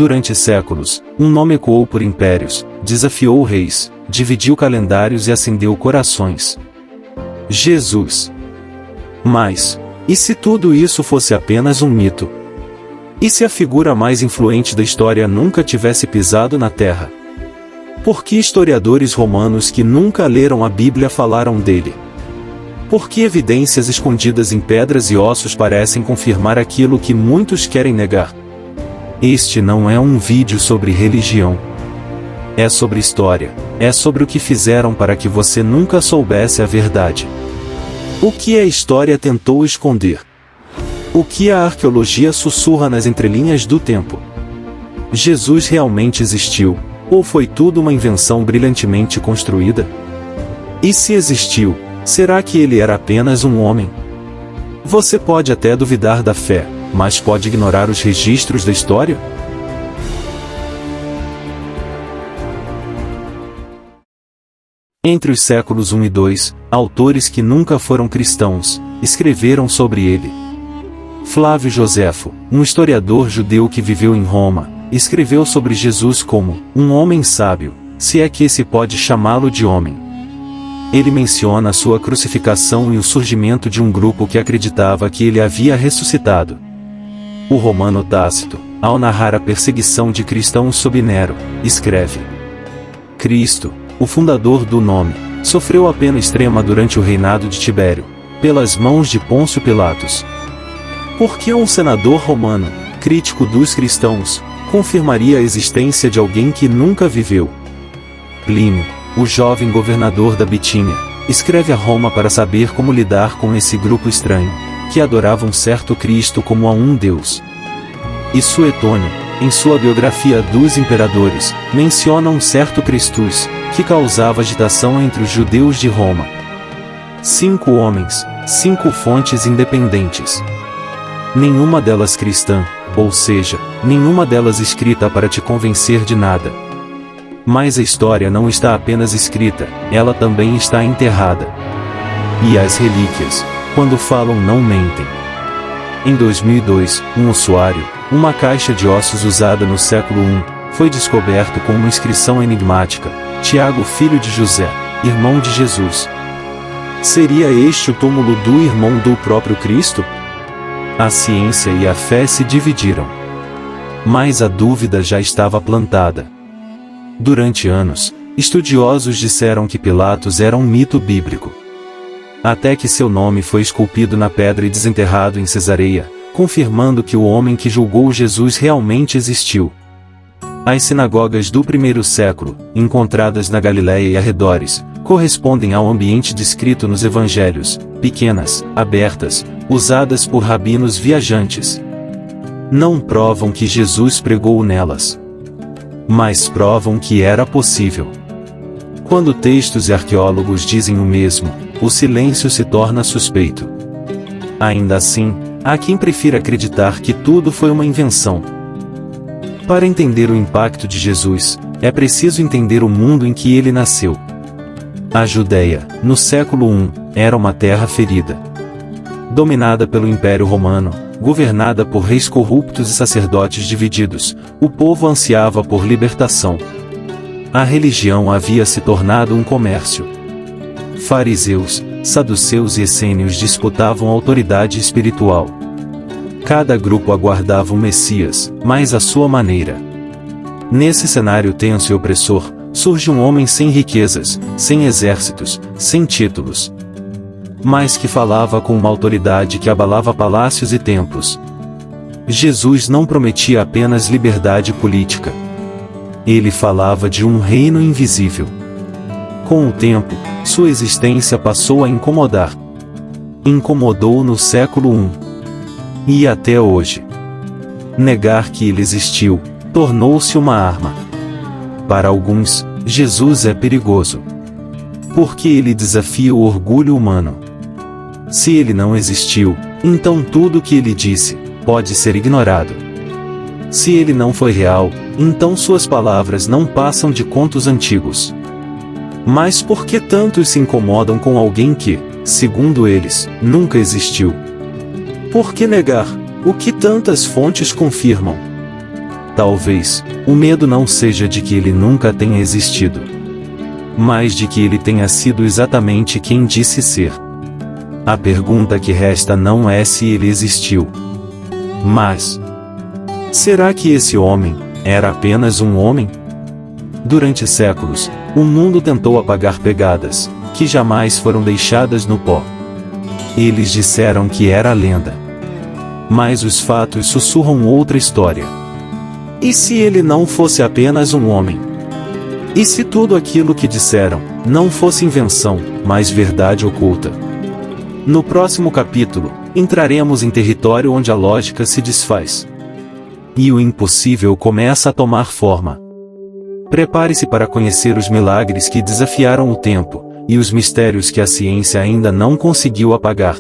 Durante séculos, um nome ecoou por impérios, desafiou reis, dividiu calendários e acendeu corações. Jesus. Mas, e se tudo isso fosse apenas um mito? E se a figura mais influente da história nunca tivesse pisado na Terra? Por que historiadores romanos que nunca leram a Bíblia falaram dele? Por que evidências escondidas em pedras e ossos parecem confirmar aquilo que muitos querem negar? Este não é um vídeo sobre religião. É sobre história, é sobre o que fizeram para que você nunca soubesse a verdade. O que a história tentou esconder? O que a arqueologia sussurra nas entrelinhas do tempo? Jesus realmente existiu, ou foi tudo uma invenção brilhantemente construída? E se existiu, será que ele era apenas um homem? Você pode até duvidar da fé, mas pode ignorar os registros da história? Entre os séculos I e II, autores que nunca foram cristãos, escreveram sobre ele. Flávio Joséfo, um historiador judeu que viveu em Roma, escreveu sobre Jesus como um homem sábio, se é que se pode chamá-lo de homem. Ele menciona sua crucificação e o surgimento de um grupo que acreditava que ele havia ressuscitado. O romano Tácito, ao narrar a perseguição de cristãos sob Nero, escreve: Cristo, o fundador do nome, sofreu a pena extrema durante o reinado de Tibério, pelas mãos de Pôncio Pilatos. Por que um senador romano, crítico dos cristãos, confirmaria a existência de alguém que nunca viveu? Plínio, o jovem governador da Bitínia, escreve a Roma para saber como lidar com esse grupo estranho, que adorava um certo Cristo como a um Deus. E Suetônio, em sua biografia dos imperadores, menciona um certo Cristus, que causava agitação entre os judeus de Roma. 5 homens, 5 fontes independentes. Nenhuma delas cristã, ou seja, nenhuma delas escrita para te convencer de nada. Mas a história não está apenas escrita, ela também está enterrada. E as relíquias, quando falam, não mentem. Em 2002, um ossuário, uma caixa de ossos usada no século I, foi descoberto com uma inscrição enigmática: Tiago, filho de José, irmão de Jesus. Seria este o túmulo do irmão do próprio Cristo? A ciência e a fé se dividiram. Mas a dúvida já estava plantada. Durante anos, estudiosos disseram que Pilatos era um mito bíblico. Até que seu nome foi esculpido na pedra e desenterrado em Cesareia, confirmando que o homem que julgou Jesus realmente existiu. As sinagogas do primeiro século, encontradas na Galiléia e arredores, correspondem ao ambiente descrito nos evangelhos, pequenas, abertas, usadas por rabinos viajantes. Não provam que Jesus pregou nelas, mas provam que era possível. Quando textos e arqueólogos dizem o mesmo, o silêncio se torna suspeito. Ainda assim, há quem prefira acreditar que tudo foi uma invenção. Para entender o impacto de Jesus, é preciso entender o mundo em que ele nasceu. A Judéia, no século I, era uma terra ferida. Dominada pelo Império Romano, governada por reis corruptos e sacerdotes divididos, o povo ansiava por libertação. A religião havia se tornado um comércio. Fariseus, saduceus e essênios disputavam a autoridade espiritual. Cada grupo aguardava um Messias, mas à sua maneira. Nesse cenário tenso e opressor, surge um homem sem riquezas, sem exércitos, sem títulos, mas que falava com uma autoridade que abalava palácios e templos. Jesus não prometia apenas liberdade política. Ele falava de um reino invisível. Com o tempo, sua existência passou a incomodar. Incomodou no século I. E até hoje. Negar que ele existiu, tornou-se uma arma. Para alguns, Jesus é perigoso. Porque ele desafia o orgulho humano. Se ele não existiu, então tudo o que ele disse pode ser ignorado. Se ele não foi real, então suas palavras não passam de contos antigos. Mas por que tantos se incomodam com alguém que, segundo eles, nunca existiu? Por que negar o que tantas fontes confirmam? Talvez, o medo não seja de que ele nunca tenha existido, mas de que ele tenha sido exatamente quem disse ser. A pergunta que resta não é se ele existiu, mas: será que esse homem era apenas um homem? Durante séculos, o mundo tentou apagar pegadas, que jamais foram deixadas no pó. Eles disseram que era lenda. Mas os fatos sussurram outra história. E se ele não fosse apenas um homem? E se tudo aquilo que disseram não fosse invenção, mas verdade oculta? No próximo capítulo, entraremos em território onde a lógica se desfaz e o impossível começa a tomar forma. Prepare-se para conhecer os milagres que desafiaram o tempo e os mistérios que a ciência ainda não conseguiu apagar.